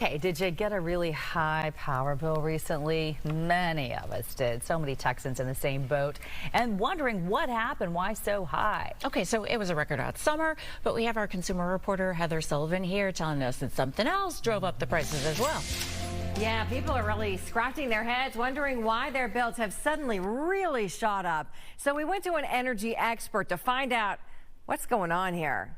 Hey, did you get a really high power bill recently? Many of us did. So many Texans in the same boat and wondering what happened, why so high? Okay, so it was a record hot summer, but we have our consumer reporter Heather Sullivan here telling us that something else drove up the prices as well. Yeah, people are really scratching their heads, wondering why their bills have suddenly really shot up. So we went to an energy expert to find out what's going on here.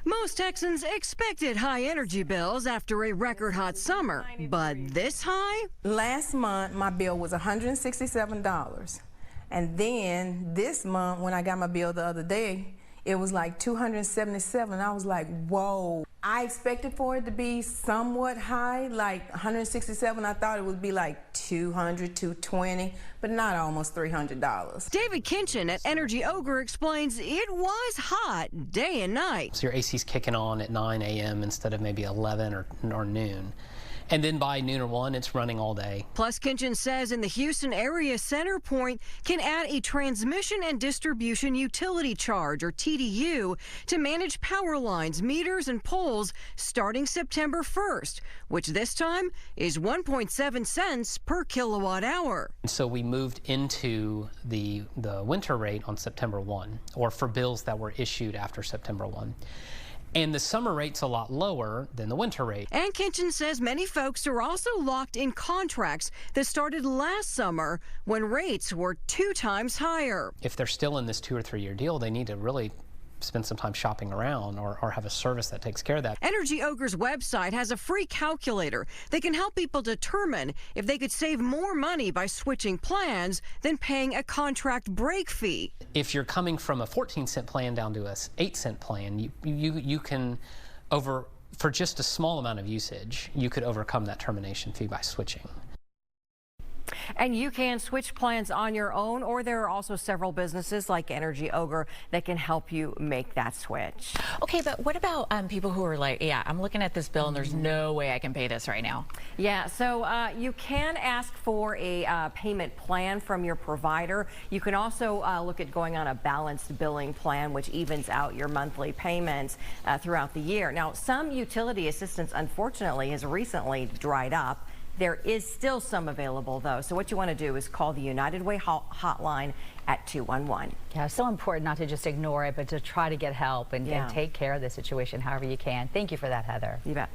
Most Texans expected high energy bills after a record hot summer, but this high? Last month, my bill was $167. And then this month, when I got my bill the other day, it was like $277. I was like, whoa. I expected for it to be somewhat high, like $167. I thought it would be like $200, $220, but not almost $300. David Kinchin at Energy Ogre explains it was hot day and night. So your AC's kicking on at 9 a.m. instead of maybe 11 or noon. And then by noon or 1, it's running all day. Plus, Kinchin says in the Houston area, CenterPoint can add a transmission and distribution utility charge, or TDU, to manage power lines, meters, and poles starting September 1st, which this time is 1.7 cents per kilowatt hour. So we moved into the winter rate on September 1, or for bills that were issued after September 1. And the summer rate's a lot lower than the winter rate. And Kinchin says many folks are also locked in contracts that started last summer when rates were 2 times higher. If they're still in this 2 or 3 year deal, they need to really spend some time shopping around or have a service that takes care of that. Energy Ogre's website has a free calculator that can help people determine if they could save more money by switching plans than paying a contract break fee. If you're coming from a 14-cent plan down to a 8-cent plan, you can for just a small amount of usage, you could overcome that termination fee by switching. And you can switch plans on your own, or there are also several businesses like Energy Ogre that can help you make that switch. Okay, but what about people who are like, yeah, I'm looking at this bill and there's no way I can pay this right now? Yeah, so you can ask for a payment plan from your provider. You can also look at going on a balanced billing plan, which evens out your monthly payments throughout the year. Now, some utility assistance, unfortunately, has recently dried up. There is still some available, though. So what you want to do is call the United Way hotline at 211. Yeah, so important not to just ignore it, but to try to get help and take care of the situation however you can. Thank you for that, Heather. You bet.